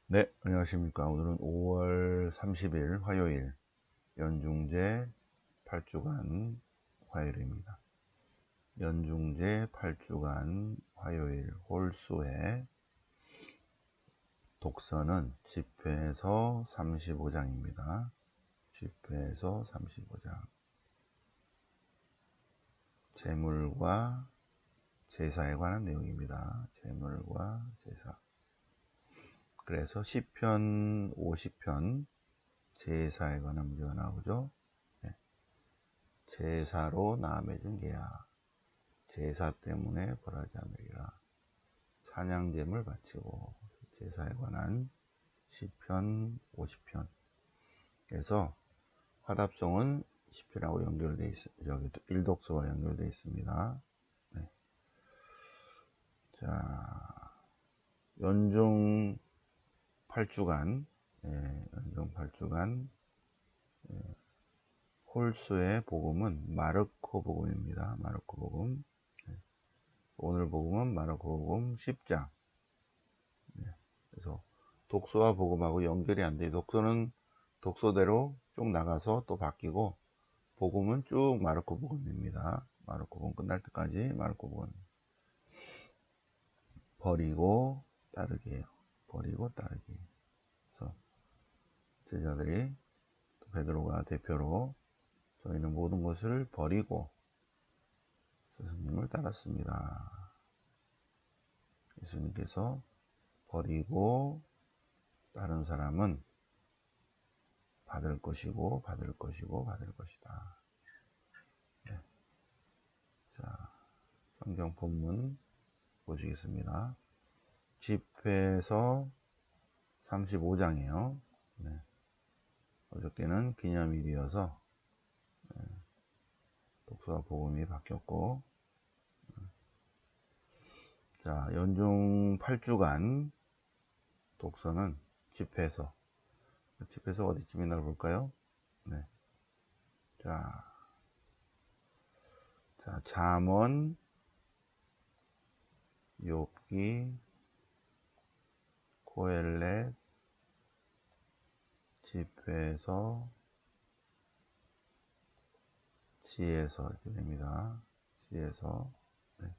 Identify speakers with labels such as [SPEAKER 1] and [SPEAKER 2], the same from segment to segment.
[SPEAKER 1] 네, 안녕하십니까. 오늘은 5월 30일 화요일, 연중제 8주간 화요일입니다. 연중제 8주간 화요일 홀수의 독서는 10회에서 35장입니다. 10회에서 35장. 재물과 제사에 관한 내용입니다. 재물과 제사. 그래서 10편, 50편 제사에 관한 문제가 나오죠. 네. 제사로 나 맺은 계약. 제사 때문에 벌하지 않으리라. 찬양제물 바치고. 제사에 관한 시편 50편. 그래서 화답송은 시편하고 연결돼 여기 일독서와 연결돼 있습니다. 네. 자, 연중 8주간, 연중 8주간, 홀수의 복음은 마르코 복음입니다. 마르코 복음. 오늘 복음은 마르코 복음 10장. 그래서 독서와 복음하고 연결이 안 돼. 독서는 독서대로 쭉 나가서 또 바뀌고, 복음은 쭉 마르코 복음입니다. 마르코 복음 끝날 때까지 마르코 복음. 버리고 따르기예요. 버리고 따르기. 그래서 제자들이, 베드로가 대표로 저희는 모든 것을 버리고 스승님을 따랐습니다. 예수님께서 버리고 다른 사람은 받을 것이고 받을 것이고 받을 것이다. 네. 자, 성경 본문 보시겠습니다. 집회에서 35장이에요. 네. 어저께는 기념일이어서 독서와 복음이 바뀌었고, 자, 연중 8주간 독서는 집회에서 어디쯤 있나 볼까요? 네. 자, 잠언, 욥기, 고헬렛, 집회에서, 지에서 이렇게 됩니다. 지에서. 네.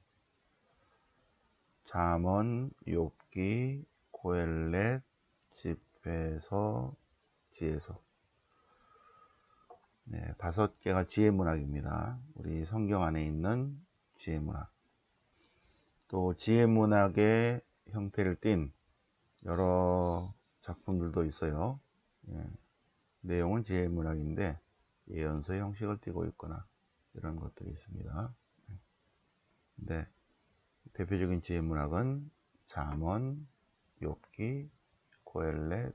[SPEAKER 1] 잠언, 욥기, 고헬렛, 집회에서, 지에서. 네, 5개가 지혜문학입니다. 우리 성경 안에 있는 지혜문학. 또 지혜문학의 형태를 띤 여러 작품들도 있어요. 예, 내용은 지혜문학인데 예언서 형식을 띠고 있거나 이런 것들이 있습니다. 근데 대표적인 지혜문학은 잠언, 욥기, 고헬렛,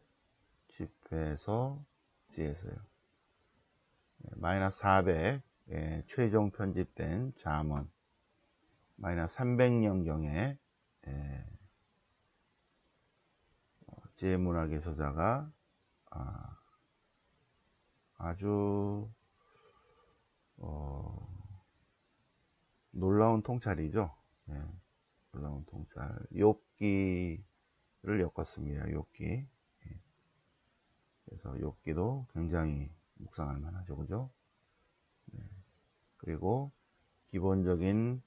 [SPEAKER 1] 집회서, 지에서요. 마이너스 400, 최종 편집된 잠언, 마이너스 300년경에 지혜문학의 저자가 아주 놀라운 통찰이죠. 예, 놀라운 통찰. 욥기를 엮었습니다. 욥기. 예, 그래서 욥기도 굉장히 묵상할 만하죠, 그죠? 네. 그리고 기본적인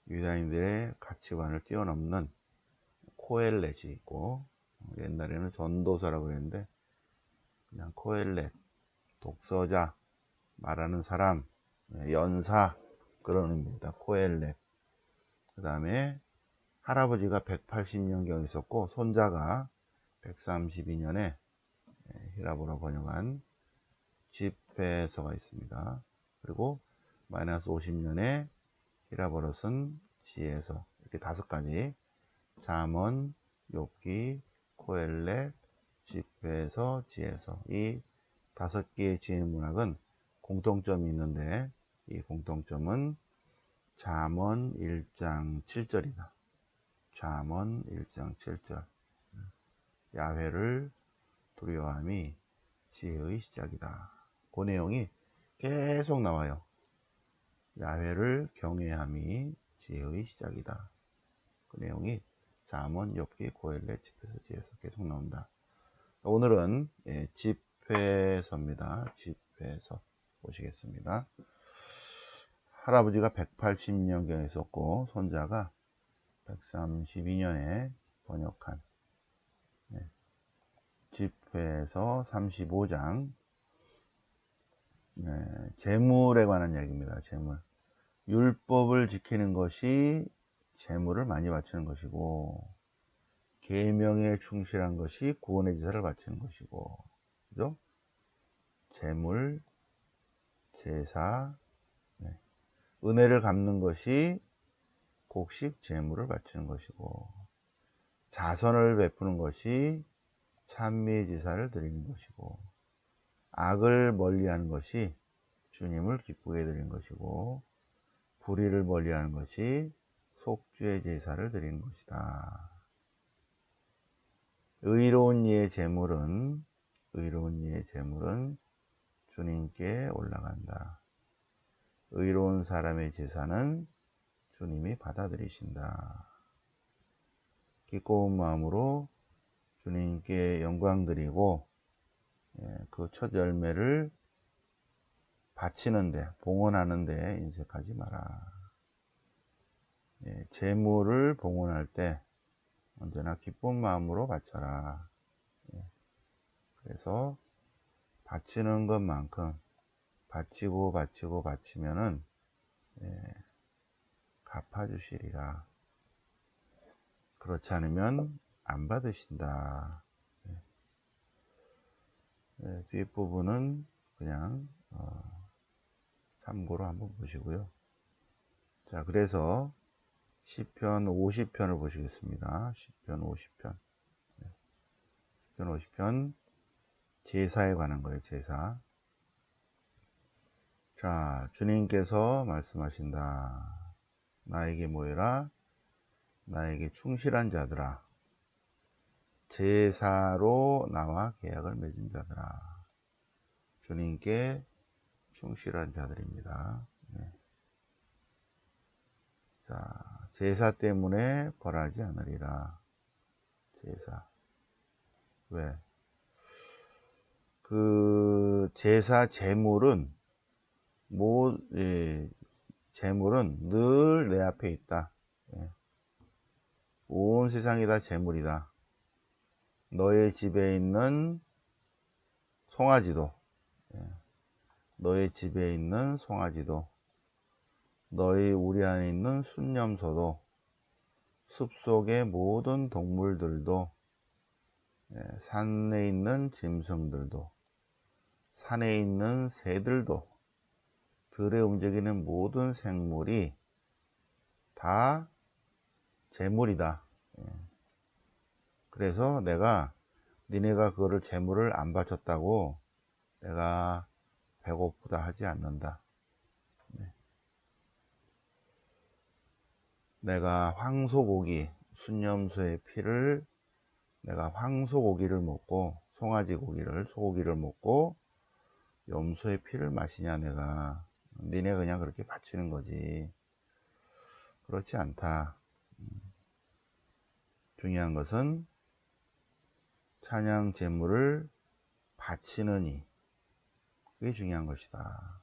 [SPEAKER 1] 유다인들의 가치관을 뛰어넘는 코엘렛이 있고, 옛날에는 전도서라고 그랬는데 그냥 코엘렛, 독서자, 말하는 사람, 연사, 그런 의미입니다. 코엘렛. 그 다음에 할아버지가 180년경 있었고 손자가 132년에 히라보로 번역한 집회서가 있습니다. 그리고 마이너스 50년에 히라보로 쓴 지혜서. 이렇게 5가지, 잠언, 욥기, 코엘렛, 집회서, 지혜서. 이 5개의 지혜문학은 공통점이 있는데, 이 공통점은 잠언 1장 7절이다. 잠언 1장 7절. 야훼를 두려워함이 지혜의 시작이다. 그 내용이 계속 나와요. 야훼를 경외함이 지혜의 시작이다. 그 내용이 잠언, 욥기, 고헬렛, 집회서, 지혜서 계속 나온다. 오늘은 집회서입니다. 집회서 보시겠습니다. 할아버지가 180년경에 썼고 손자가 132년에 번역한 집회서 35장 재물에 관한 이야기입니다. 재물. 율법을 지키는 것이 재물을 많이 바치는 것이고, 계명에 충실한 것이 구원의 제사를 바치는 것이고, 그죠? 재물, 제사, 은혜를 갚는 것이 곡식 재물을 바치는 것이고, 자선을 베푸는 것이 찬미 제사를 드리는 것이고, 악을 멀리하는 것이 주님을 기쁘게 드리는 것이고, 불의를 멀리하는 것이 속죄 제사를 드리는 것이다. 의로운 이의 제물은 주님께 올라간다. 의로운 사람의 제사는 주님이 받아들이신다. 기꺼운 마음으로 주님께 영광 드리고 그 첫 열매를 바치는데, 봉헌하는데 인색하지 마라. 재물을 봉헌할 때 언제나 기쁜 마음으로 바쳐라. 그래서 바치는 것만큼 바치면은 갚아주시리라. 그렇지 않으면 안 받으신다. 뒷부분은 그냥 참고로 한번 보시고요. 자, 그래서 시편 50편을 보시겠습니다. 시편 50편. 시편 50편 제사에 관한 거예요. 제사. 자, 주님께서 말씀하신다. 나에게 모여라. 나에게 충실한 자들아. 제사로 나와 계약을 맺은 자들아. 주님께 충실한 자들입니다. 자, 제사 때문에 벌하지 않으리라. 제사. 왜? 그 제사 재물은 재물은 늘 내 앞에 있다. 온 세상이 다 재물이다. 너의 집에 있는 송아지도, 너의 집에 있는 송아지도, 너희 우리 안에 있는 순념소도, 숲속의 모든 동물들도, 산에 있는 짐승들도, 산에 있는 새들도, 들에 움직이는 모든 생물이 다 재물이다. 그래서 니네가 그거를 재물을 안 바쳤다고 내가 배고프다 하지 않는다. 내가 황소고기, 순념소의 피를, 내가 황소고기를 먹고 송아지 고기를, 소고기를 먹고 염소의 피를 마시냐. 니네 그냥 그렇게 바치는 거지. 그렇지 않다. 중요한 것은 찬양 제물을 바치느니, 그게 중요한 것이다.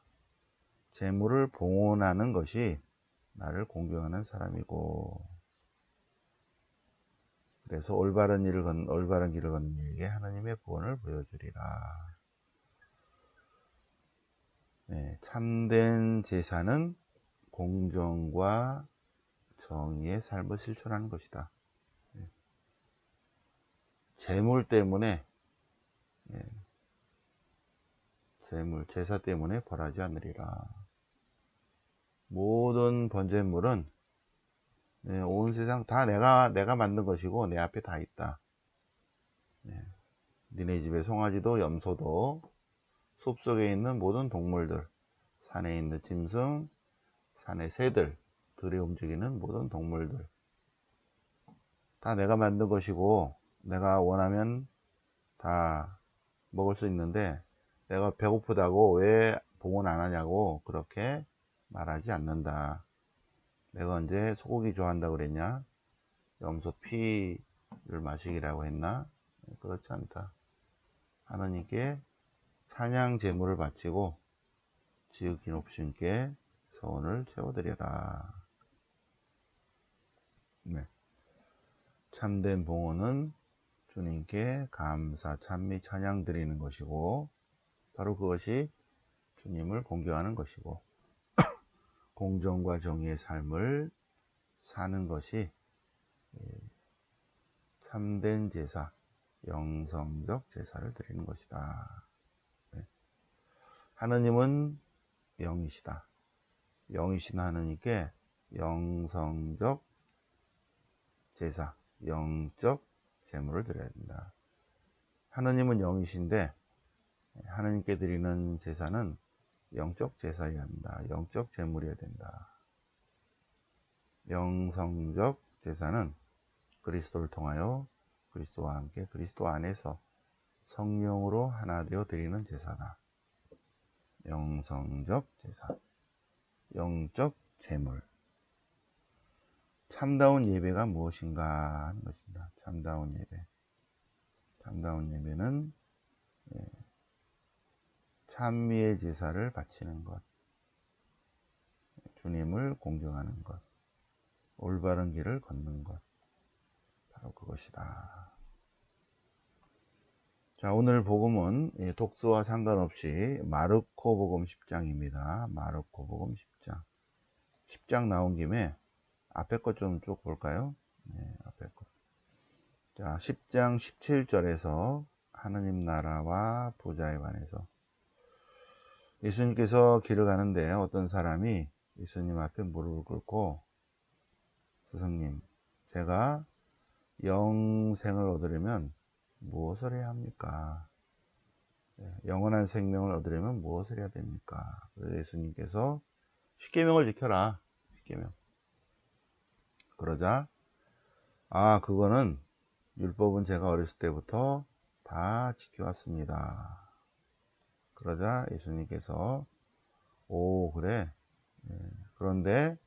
[SPEAKER 1] 제물을 봉헌하는 것이 나를 공경하는 사람이고, 그래서 올바른 길을 걷는 이에게 하나님의 구원을 보여주리라. 참된 제사는 공정과 정의의 삶을 실천하는 것이다. 재물 때문에, 제사 때문에 벌하지 않으리라. 모든 번제물은 온 세상 다 내가 만든 것이고 내 앞에 다 있다. 니네 집의 송아지도 염소도, 숲속에 있는 모든 동물들, 산에 있는 짐승, 산의 새들, 들에 움직이는 모든 동물들 다 내가 만든 것이고 내가 원하면 다 먹을 수 있는데, 내가 배고프다고 왜 봉헌 안 하냐고 그렇게 말하지 않는다. 내가 언제 소고기 좋아한다고 그랬냐? 염소 피를 마시기라고 했나? 그렇지 않다. 하나님께 찬양 제물을 바치고 지극히 높으신께 소원을 채워드려라. 네. 참된 봉헌은 주님께 감사, 찬미, 찬양 드리는 것이고, 바로 그것이 주님을 공경하는 것이고, 공정과 정의의 삶을 사는 것이 참된 제사, 영성적 제사를 드리는 것이다. 네. 하느님은 영이시다. 영이신 하느님께 영성적 제사, 영적 제물을 드려야 된다. 하느님은 영이신데 하느님께 드리는 제사는 영적 제사여야 한다. 영적 제물이어야 된다. 영성적 제사는 그리스도를 통하여 그리스도와 함께 그리스도 안에서 성령으로 하나 되어 드리는 제사다. 영성적 제사, 영적 제물. 참다운 예배가 무엇인가 하는 것입니다. 참다운 예배. 참다운 예배는 찬미의 제사를 바치는 것, 주님을 공경하는 것, 올바른 길을 걷는 것, 바로 그것이다. 자, 오늘 복음은 독서와 상관없이 마르코 복음 10장입니다. 마르코 복음 10장. 10장 나온 김에 앞에 것 좀 쭉 볼까요? 네, 앞에 것. 자, 10장 17절에서 하느님 나라와 부자에 관해서 예수님께서 길을 가는데 어떤 사람이 예수님 앞에 무릎을 꿇고 스승님, 제가 영생을 얻으려면 무엇을 해야 합니까? 영원한 생명을 얻으려면 무엇을 해야 됩니까? 그래서 예수님께서 십계명을 지켜라. 십계명. 그러자 그거는 율법은 제가 어렸을 때부터 다 지켜왔습니다. 그러자 예수님께서 오 그래. 그런데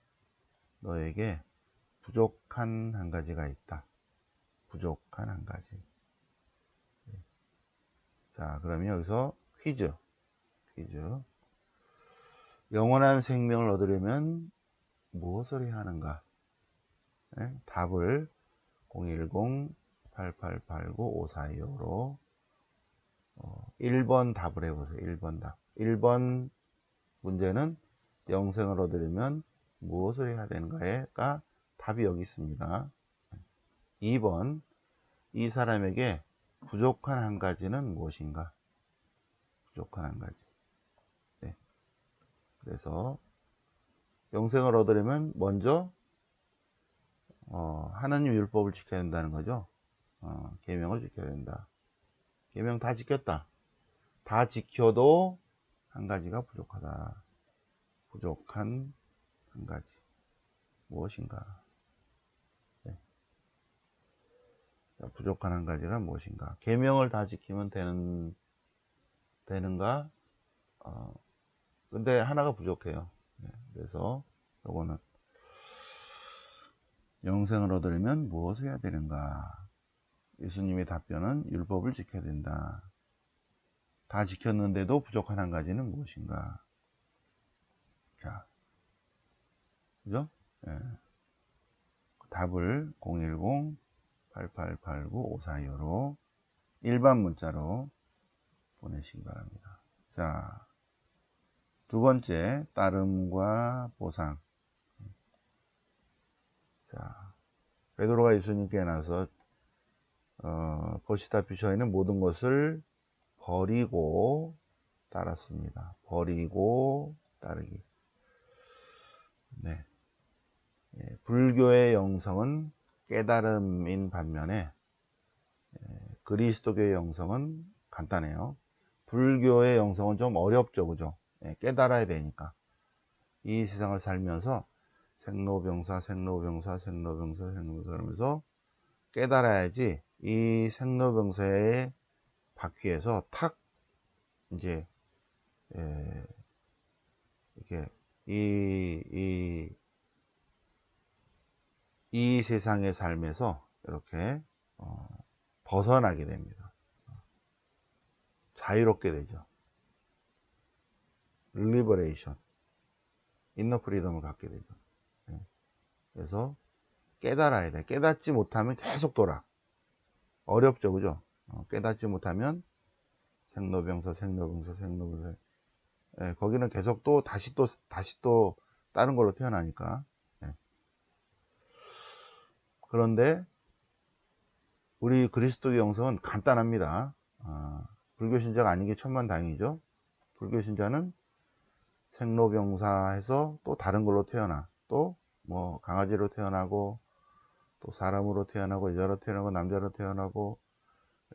[SPEAKER 1] 너에게 부족한 한 가지가 있다. 부족한 한 가지. 자, 그러면 여기서 퀴즈. 영원한 생명을 얻으려면 무엇을 해야 하는가? 답을 010-8889-5425로 1번 답을 해보세요. 1번 답. 1번 문제는 영생을 얻으려면 무엇을 해야 되는가가 답이 여기 있습니다. 2번 이 사람에게 부족한 한 가지는 무엇인가? 부족한 한 가지. 네. 그래서 영생을 얻으려면 먼저 하나님 율법을 지켜야 된다는 거죠. 계명을 지켜야 된다. 계명 다 지켰다. 다 지켜도 한 가지가 부족하다. 부족한 한 가지. 무엇인가? 네. 자, 부족한 한 가지가 무엇인가? 계명을 다 지키면 되는가? 근데 하나가 부족해요. 네. 그래서 요거는 영생을 얻으려면 무엇을 해야 되는가? 예수님의 답변은 율법을 지켜야 된다. 다 지켰는데도 부족한 한 가지는 무엇인가? 자, 그죠? 예. 답을 010-8889-5425로 일반 문자로 보내시기 바랍니다. 자, 두 번째, 따름과 보상. 자, 베드로가 예수님께 나서 보시다시피 저희는 모든 것을 버리고 따랐습니다. 버리고 따르기. 네. 불교의 영성은 깨달음인 반면에 그리스도교의 영성은 간단해요. 불교의 영성은 좀 어렵죠, 그죠? 깨달아야 되니까. 이 세상을 살면서 생로병사 하면서 깨달아야지 이 생로병사의 바퀴에서 탁 이제 이렇게 이 이 세상의 삶에서 이렇게 벗어나게 됩니다. 자유롭게 되죠. 리버레이션, 인너 프리덤을 갖게 되죠. 그래서 깨달아야 돼. 깨닫지 못하면 계속 돌아. 어렵죠, 그죠? 깨닫지 못하면 생로병사, 생로병사, 생로병사. 거기는 계속 다시 또 다른 걸로 태어나니까. 그런데 우리 그리스도의 영성은 간단합니다. 불교 신자가 아닌 게 천만다행이죠. 불교 신자는 생로병사해서 또 다른 걸로 태어나, 또 뭐 강아지로 태어나고, 또 사람으로 태어나고, 여자로 태어나고, 남자로 태어나고,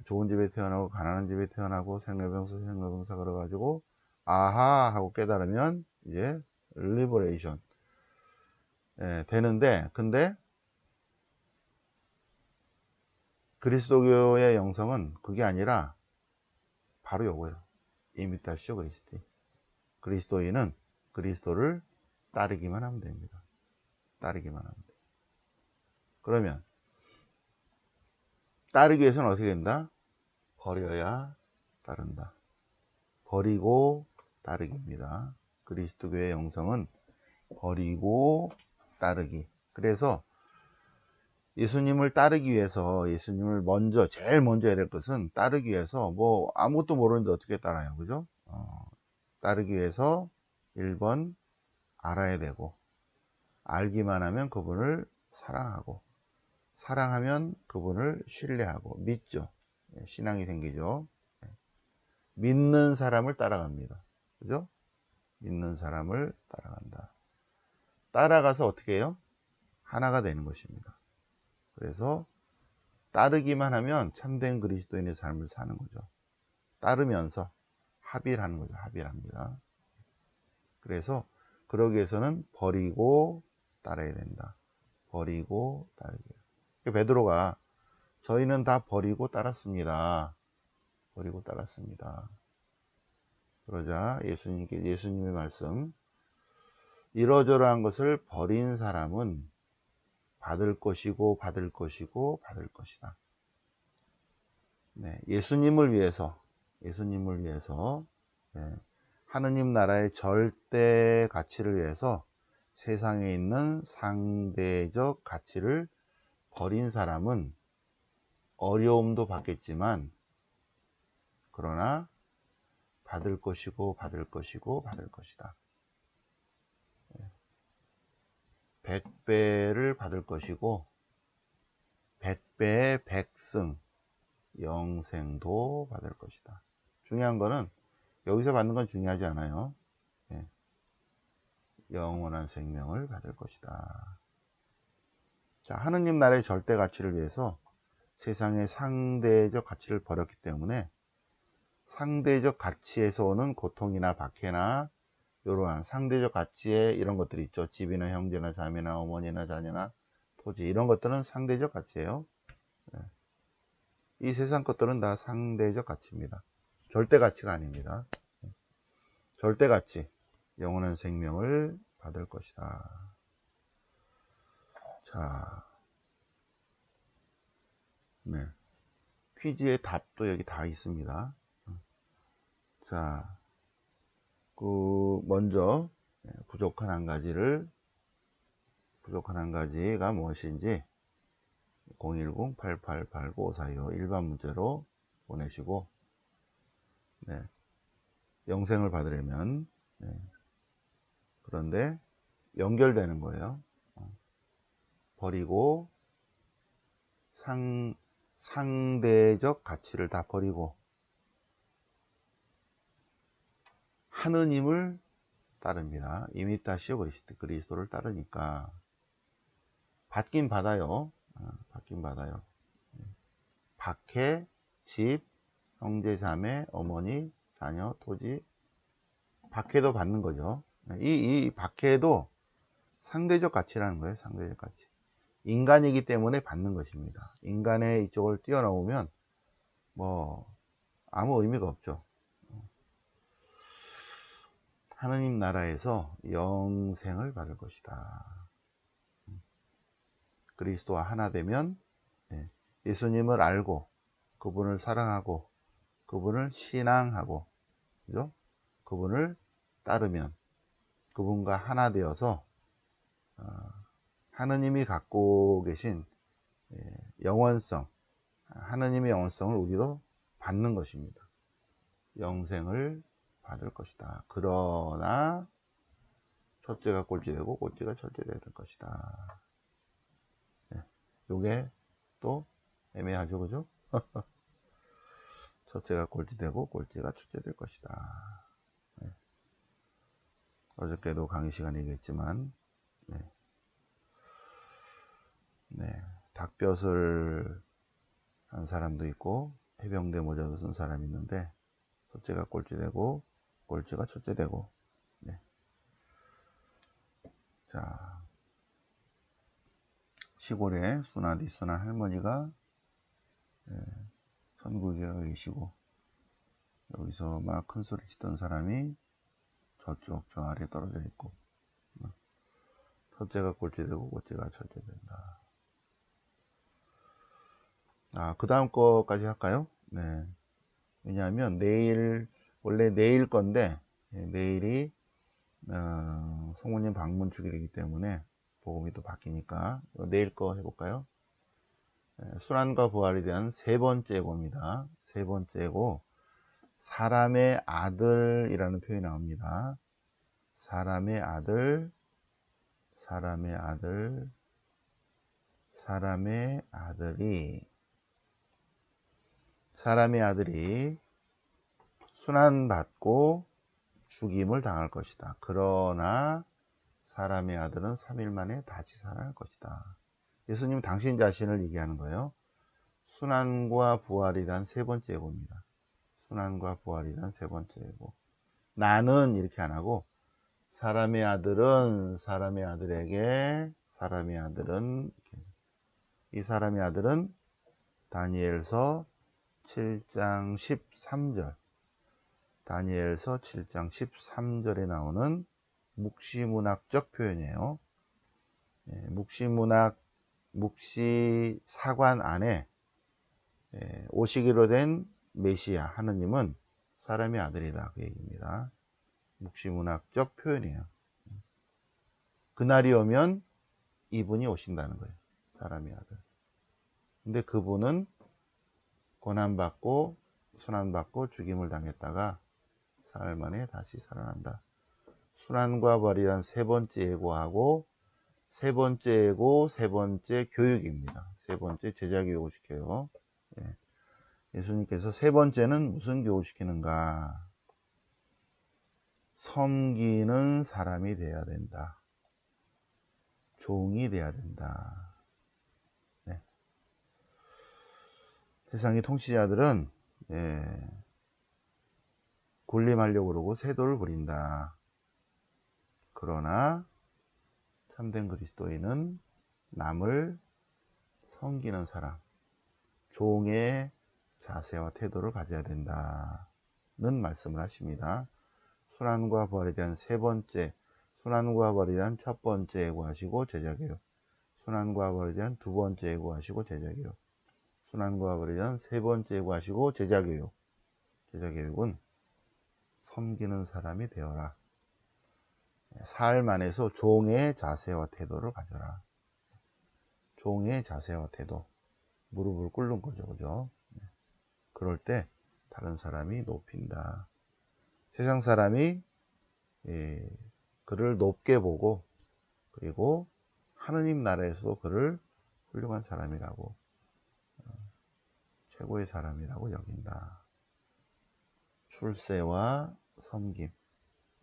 [SPEAKER 1] 좋은 집에 태어나고, 가난한 집에 태어나고, 생로병사 그래가지고 아하 하고 깨달으면 이제 리버레이션 되는데, 근데 그리스도교의 영성은 그게 아니라 바로 요거예요. 이미타시오 그리스티. 그리스도인은 그리스도를 따르기만 하면 됩니다. 따르기만 하면 돼요. 그러면 따르기 위해서는 어떻게 된다? 버려야 따른다. 버리고 따르기입니다. 그리스도교의 영성은 버리고 따르기. 그래서 예수님을 따르기 위해서, 예수님을 제일 먼저 해야 될 것은, 따르기 위해서 뭐 아무것도 모르는데 어떻게 따라요, 그죠? 따르기 위해서 1번 알아야 되고, 알기만 하면 그분을 사랑하고, 사랑하면 그분을 신뢰하고 믿죠. 신앙이 생기죠. 믿는 사람을 따라갑니다. 그죠? 믿는 사람을 따라간다. 따라가서 어떻게 해요? 하나가 되는 것입니다. 그래서 따르기만 하면 참된 그리스도인의 삶을 사는 거죠. 따르면서 합의를 하는 거죠. 합의를 합니다. 그래서 그러기 위해서는 버리고 따라야 된다. 버리고 따르기. 베드로가 저희는 다 버리고 따랐습니다. 버리고 따랐습니다. 그러자 예수님의 말씀, 이러저러한 것을 버린 사람은 받을 것이고 받을 것이고 받을 것이다. 네, 예수님을 위해서 네, 하느님 나라의 절대 가치를 위해서 세상에 있는 상대적 가치를 버린 사람은 어려움도 받겠지만, 그러나 받을 것이고 받을 것이고 받을 것이다. 100배를 받을 것이고 100배의 백승, 영생도 받을 것이다. 중요한 거는 여기서 받는 건 중요하지 않아요. 영원한 생명을 받을 것이다. 자, 하느님 나라의 절대 가치를 위해서 세상의 상대적 가치를 버렸기 때문에 상대적 가치에서 오는 고통이나 박해나 이러한 상대적 가치에 이런 것들이 있죠. 집이나 형제나 자매나 어머니나 자녀나 토지, 이런 것들은 상대적 가치예요. 이 세상 것들은 다 상대적 가치입니다. 절대 가치가 아닙니다. 절대 가치, 영원한 생명을 받을 것이다. 자, 네. 퀴즈의 답도 여기 다 있습니다. 자, 먼저 부족한 한 가지가 무엇인지 010-8889-5425 일반 문자로 보내시고, 네, 영생을 받으려면, 네, 그런데 연결되는 거예요. 버리고 상대적 가치를 다 버리고 하느님을 따릅니다. 이미타시오 그리스도를 따르니까 받긴 받아요. 받긴 받아요. 박해, 집, 형제, 자매, 어머니, 자녀, 토지, 박해도 받는 거죠. 이 박해도 상대적 가치라는 거예요. 상대적 가치. 인간이기 때문에 받는 것입니다. 인간의 이쪽을 뛰어넘으면 뭐 아무 의미가 없죠. 하느님 나라에서 영생을 받을 것이다. 그리스도와 하나 되면 예수님을 알고 그분을 사랑하고 그분을 신앙하고, 그죠? 그분을 따르면 그분과 하나 되어서 하느님이 갖고 계신 영원성, 하느님의 영원성을 우리도 받는 것입니다. 영생을 받을 것이다. 그러나 첫째가 꼴찌되고 꼴찌가 첫째되는 것이다. 요게 또 애매하죠, 그죠? 첫째가 꼴찌되고 꼴찌가 첫째될 것이다. 어저께도 강의 시간에 얘기했지만, 닭볕을 한 사람도 있고 해병대 모자도 쓴 사람이 있는데, 첫째가 꼴찌되고 꼴찌가 첫째되고. 자, 시골에 순한 할머니가 천국에 계시고, 여기서 막 큰 소리 치던 사람이 저쪽 저 아래 떨어져 있고, 첫째가 꼴찌되고 꼴찌가 첫째된다. 그 다음 거까지 할까요? 네. 왜냐하면 원래 내일 건데, 내일이 성모님 방문 주일이기 때문에 복음이 또 바뀌니까 내일 거 해볼까요? 순환과 부활에 대한 세 번째 예고입니다. 세 번째 예고, 사람의 아들이라는 표현이 나옵니다. 사람의 아들, 사람의 아들, 사람의 아들이 순환받고 죽임을 당할 것이다. 그러나 사람의 아들은 3일 만에 다시 살아날 것이다. 예수님 당신 자신을 얘기하는 거예요. 순환과 부활이란 세 번째 예고입니다. 순환과 부활이란 세 번째 예고. 나는 이렇게 안 하고, 사람의 아들은 사람의 아들에게, 사람의 아들은, 이 사람의 아들은 다니엘서 7장 13절, 다니엘서 7장 13절에 나오는 묵시문학적 표현이에요. 묵시 사관 안에 오시기로 된 메시아 하느님은 사람의 아들이다, 그 얘기입니다. 묵시문학적 표현이에요. 그날이 오면 이분이 오신다는 거예요. 사람의 아들. 근데 그분은 고난받고 순환받고 죽임을 당했다가 사흘 만에 다시 살아난다. 순환과 부활이란 세 번째 예고하고, 세 번째 예고, 세 번째 교육입니다. 세 번째 제자 교육을 시켜요. 예수님께서 세 번째는 무슨 교육을 시키는가? 섬기는 사람이 되어야 된다. 종이 되어야 된다. 세상의 통치자들은 군림하려고 그러고 세도를 부린다. 그러나 참된 그리스도인은 남을 섬기는 사람, 종의 자세와 태도를 가져야 된다는 말씀을 하십니다. 순환과 부활에 대한 세 번째, 순환과 부활에 대한 첫 번째 예고하시고 제자교육, 순환과 부활에 대한 두 번째 예고하시고 제자교육, 순환과 부활에 대한 세 번째 예고하시고 제자교육. 제자교육은 섬기는 사람이 되어라. 삶 안에서 종의 자세와 태도를 가져라. 종의 자세와 태도. 무릎을 꿇는 거죠, 그죠? 그럴 때 다른 사람이 높인다. 세상 사람이 그를 높게 보고, 그리고 하느님 나라에서도 그를 훌륭한 사람이라고, 최고의 사람이라고 여긴다. 출세와 섬김.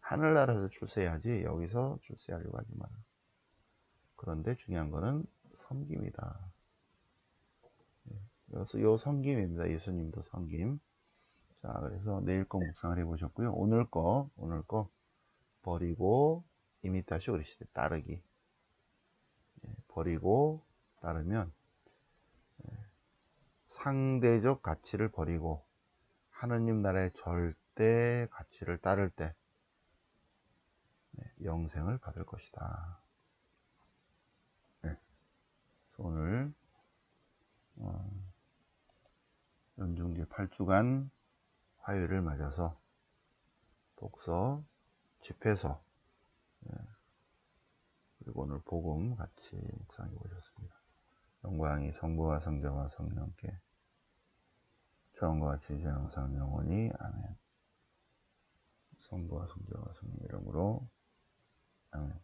[SPEAKER 1] 하늘나라에서 출세해야지 여기서 출세하려고 하지 마라. 그런데 중요한 거는 섬김이다. 그래서 요 섬김입니다. 예수님도 섬김. 자, 그래서 내일 거 묵상을 해보셨고요. 오늘 거 버리고 이미타시 그리시되, 따르기. 버리고 따르면 상대적 가치를 버리고 하느님 나라의 절대 가치를 따를 때 영생을 받을 것이다. 오늘 연중제 8주간 화요일을 맞아서 독서, 집회서, 그리고 오늘 복음 같이 묵상해 보셨습니다. 영광이 성부와 성자와 성령께 처음과 같이 이제 항상 영원히 아멘. 성부와 성자와 성령 이름으로 아멘.